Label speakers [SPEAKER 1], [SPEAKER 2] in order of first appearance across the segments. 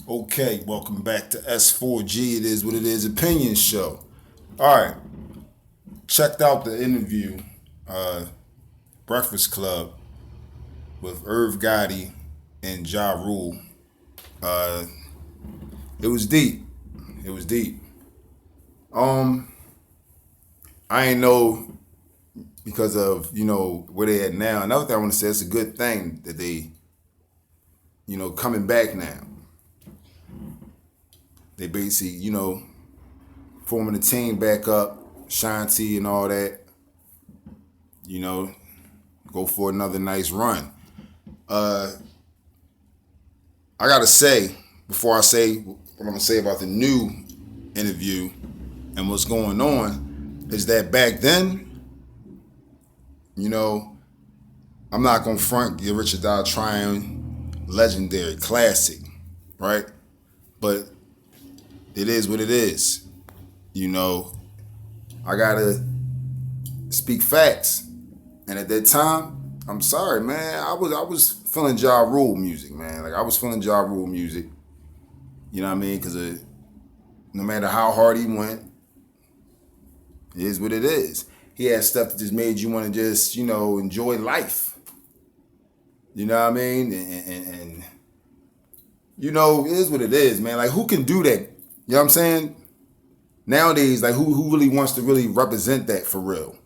[SPEAKER 1] Okay, welcome back to S4G. It is what it is opinion show. All right, checked out the interview, Breakfast Club with Irv Gotti and Ja Rule. Uh, it was deep. It was deep. Um, I ain't know because of where they at now. Another thing I want to say, it's a good thing that they coming back now. They basically forming the team back up, Shanti and all that. Go for another nice run. I gotta say, before I say what I'm gonna say about the new interview and what's going on, is that back then, I'm not gonna front Get Rich or Die Trying, legendary, classic, right? But it is what it is. I gotta speak facts. And at that time, I'm sorry, man. I was feeling Ja Rule music, man. Like I was feeling Ja Rule music. You know what I mean? Because no matter how hard he went, it is what it is. He had stuff that just made you want to just enjoy life. You know what I mean? And it is what it is, man. Like who can do that? You know what I'm saying? Nowadays, like who really wants to really represent that for real?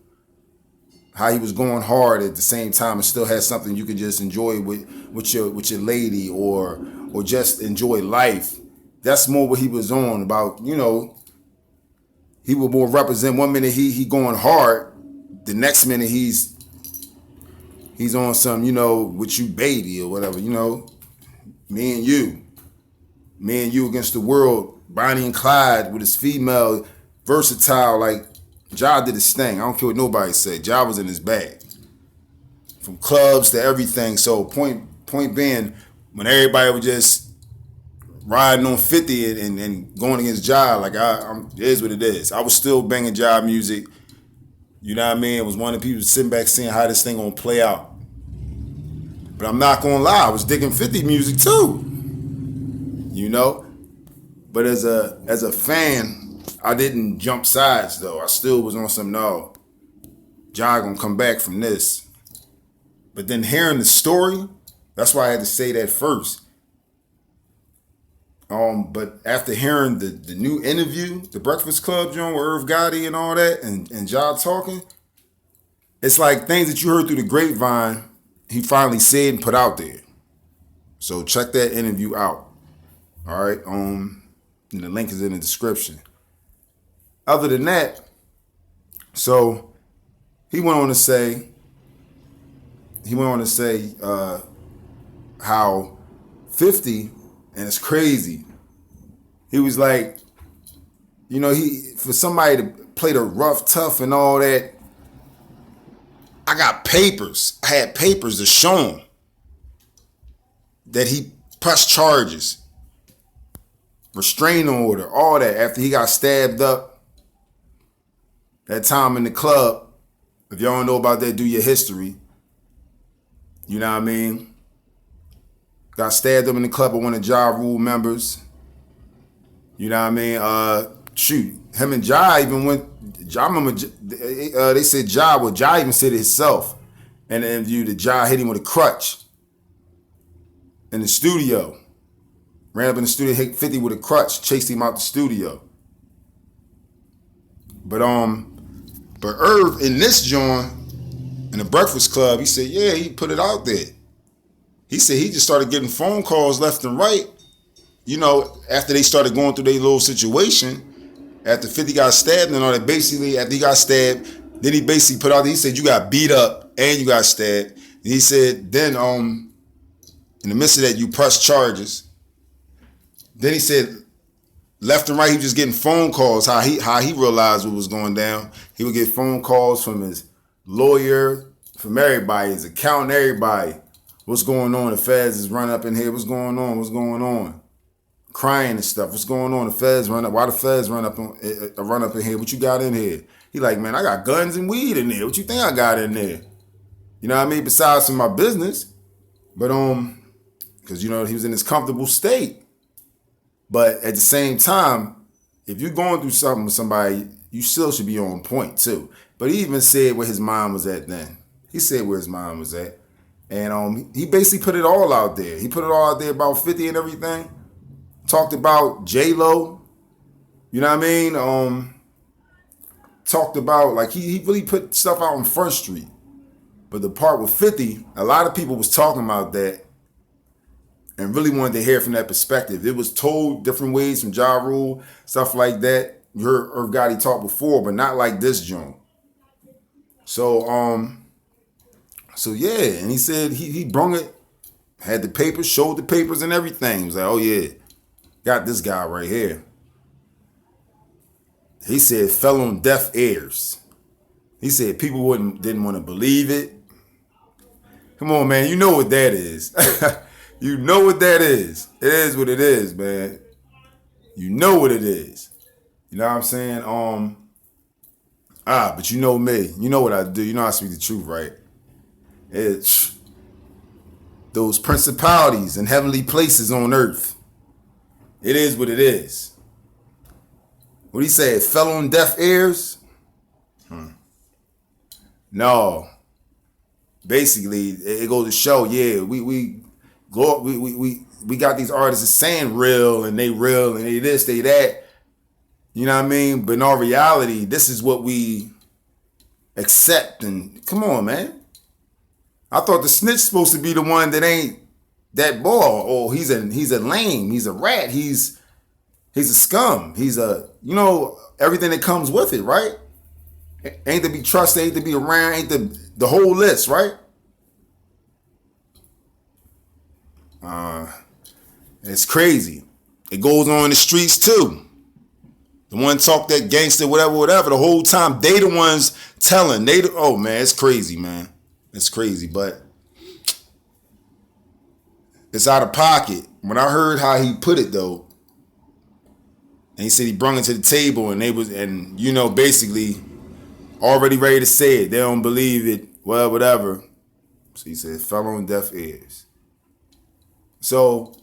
[SPEAKER 1] How he was going hard at the same time and still had something you could just enjoy with your lady or just enjoy life. That's more what he was on about. He would more represent. One minute he going hard, the next minute he's on some with you baby or whatever. Me and you against the world. Bonnie and Clyde with his female, versatile. Like Ja did his thing. I don't care what nobody said. Ja was in his bag, from clubs to everything. So point being, when everybody was just riding on 50 and going against Ja, like it is what it is. I was still banging Ja music. You know what I mean? It was one of the people sitting back seeing how this thing gonna play out. But I'm not gonna lie, I was digging 50 music too. But as a fan, I didn't jump sides though. I still was on some no. Ja gonna come back from this. But then hearing the story, that's why I had to say that first. But after hearing the new interview, the Breakfast Club joint with Irv Gotti and all that, and Ja talking, it's like things that you heard through the grapevine, he finally said and put out there. So check that interview out. All right. And the link is in the description. Other than that, so he went on to say how 50, and it's crazy. He was like, he for somebody to play the rough, tough, and all that. I got papers. I had papers to show him that he pressed charges, restraining order, all that after he got stabbed up that time in the club. If y'all don't know about that, do your history. You know what I mean? Got stabbed up in the club with one of Ja Rule members. You know what I mean? Shoot, him and Ja even went. I remember they said Ja even said it himself in the interview that Ja hit him with a crutch in the studio. Ran up in the studio, hit 50 with a crutch, chased him out the studio. But Irv in this joint, in the Breakfast Club, he said, yeah, he put it out there. He said he just started getting phone calls left and right, after they started going through their little situation, after 50 got stabbed and all that. Basically, after he got stabbed, then he basically put out there, he said, you got beat up and you got stabbed. And he said, then in the midst of that, you pressed charges. Then he said, left and right, he was just getting phone calls. How he realized what was going down. He would get phone calls from his lawyer, from everybody, his accountant, everybody. What's going on? The feds is running up in here. What's going on? What's going on? Crying and stuff. What's going on? The feds run up. Why the feds run up in here? What you got in here? He like, man, I got guns and weed in there. What you think I got in there? You know what I mean? Besides from my business, but because he was in this comfortable state. But at the same time, if you're going through something with somebody, you still should be on point too. But he even said where his mind was at then. He said where his mind was at. And he basically put it all out there. He put it all out there about 50 and everything. Talked about J-Lo. You know what I mean? Talked about, like, he really put stuff out on Front Street. But the part with 50, a lot of people was talking about that and really wanted to hear from that perspective. It was told different ways from Ja Rule, stuff like that. You heard Irv Gotti talk before, but not like this joint. So yeah, and he said he brung it, had the papers, showed the papers and everything. He was like, oh yeah, got this guy right here. He said fell on deaf ears. He said people didn't want to believe it. Come on, man, you know what that is. You know what that is. It is what it is, man. You know what it is. You know what I'm saying? But you know me. You know what I do. You know I speak the truth, right? It's those principalities and heavenly places on earth. It is what it is. What he said, fell on deaf ears? No. Basically, it goes to show, yeah, we got these artists saying real and they this, they that. You know what I mean? But in all reality, this is what we accept. And come on, man. I thought the snitch supposed to be the one that ain't that ball. Oh, he's a lame. He's a rat. He's a scum. He's a, everything that comes with it, right? Ain't to be trusted, ain't to be around, ain't the whole list, right? It's crazy. It goes on in the streets too. The one talk that gangster, whatever, the whole time they the ones telling. Oh man, it's crazy, man. It's crazy, but it's out of pocket. When I heard how he put it though, and he said he brung it to the table and basically already ready to say it. They don't believe it. Well, whatever. So he said, fell on deaf ears. So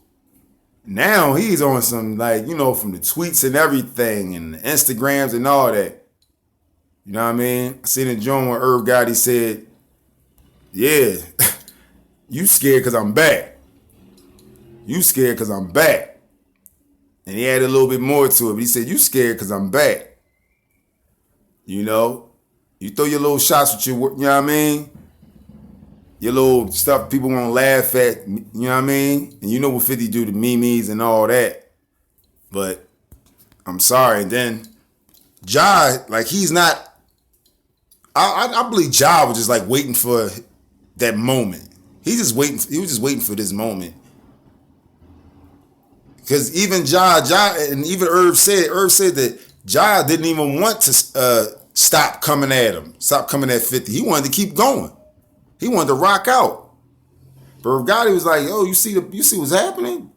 [SPEAKER 1] now he's on some, from the tweets and everything and the Instagrams and all that. You know what I mean? I seen a joint where Irv Gotti said, yeah, you scared because I'm back. You scared because I'm back. And he added a little bit more to it. But he said, you scared because I'm back. You throw your little shots with your, you know what I mean? Your little stuff people gonna laugh at, you know what I mean? And you know what 50 do to memes and all that. But I'm sorry. And then Ja, he's not, I believe Ja was just waiting for that moment. He was just waiting for this moment. Because even Ja, and even Irv said that Ja didn't even want to stop coming at him, stop coming at 50. He wanted to keep going. He wanted to rock out. But Irv Gotti was like, yo, you see what's happening?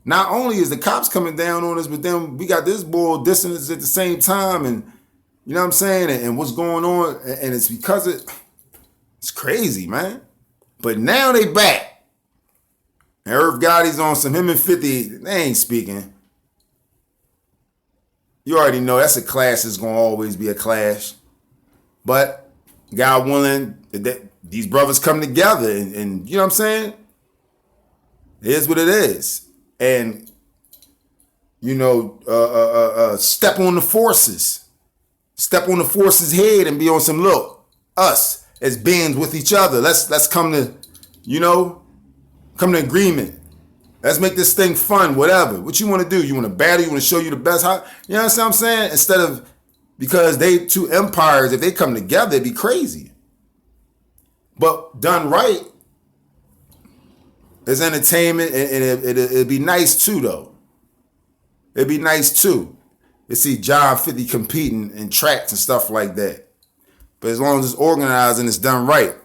[SPEAKER 1] Not only is the cops coming down on us, but then we got this boy dissing us at the same time, and you know what I'm saying? And what's going on? And it's because it's crazy, man. But now they back. And Irv Gotti's on some, him and 50, they ain't speaking. You already know that's a clash that's going to always be a clash. But God willing, these brothers come together and you know what I'm saying? It is what it is. And, step on the forces. Step on the forces' head and be on some, look, us as beings with each other. Let's come to, come to agreement. Let's make this thing fun, whatever. What you want to do? You want to battle? You want to show you the best? You know what I'm saying? Instead of, because they two empires, if they come together, it'd be crazy. But done right, it's entertainment, and it'd be nice too, though. It'd be nice too to see John 50 competing in tracks and stuff like that. But as long as it's organized and it's done right,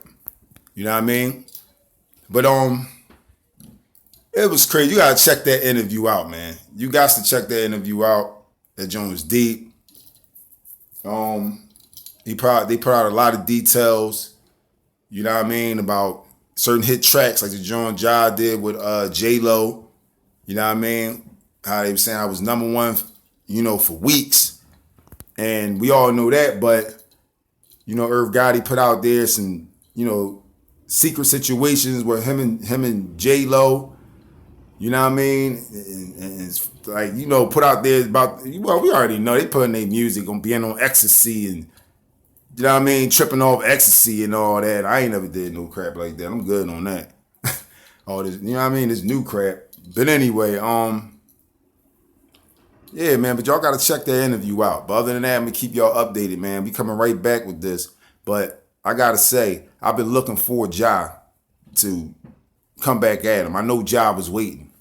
[SPEAKER 1] you know what I mean? But it was crazy. You gotta check that interview out, man. You got to check that interview out. That joint was deep. They put out a lot of details, you know what I mean, about certain hit tracks like the joint Ja did with J-Lo, you know what I mean? how they were saying I was number one, for weeks. And we all know that, but, Irv Gotti put out there some, secret situations where him and J-Lo, you know what I mean? And it's like, put out there about, well, we already know they putting their music on being on ecstasy and, you know what I mean, tripping off ecstasy and all that. I ain't never did no crap like that. I'm good on that. All this, you know what I mean? This new crap. But anyway, yeah, man, but y'all got to check that interview out. But other than that, I'm going to keep y'all updated, man. We coming right back with this. But I got to say, I've been looking for Ja to come back at him. I know Ja was waiting.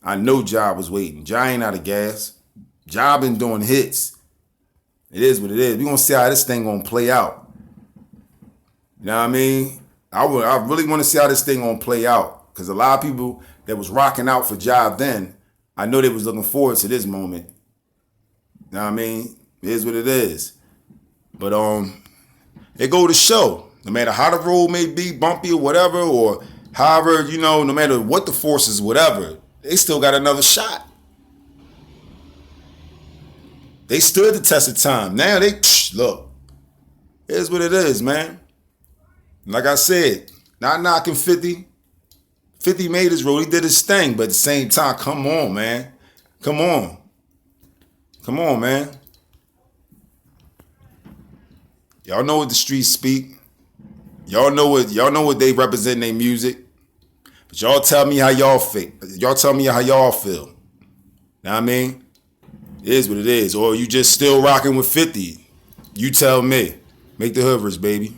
[SPEAKER 1] Ja ain't out of gas. Ja been doing hits. It is what it is. We're going to see how this thing going to play out. You know what I mean? I really want to see how this thing going to play out. Because a lot of people that was rocking out for Ja then, I know they was looking forward to this moment. You know what I mean? It is what it is. But it go to show, no matter how the road may be, bumpy or whatever, or however, no matter what the forces, whatever, they still got another shot. They stood the test of time. Now look, it is what it is, man. Like I said, not knocking 50. 50 made his road. He did his thing. But at the same time, come on, man. Come on, man. Y'all know what the streets speak. Y'all know what they represent in their music. But y'all tell me how y'all feel. Y'all tell me how y'all feel. Know what I mean? It is what it is. Or you just still rocking with 50. You tell me. Make the hood rich, baby.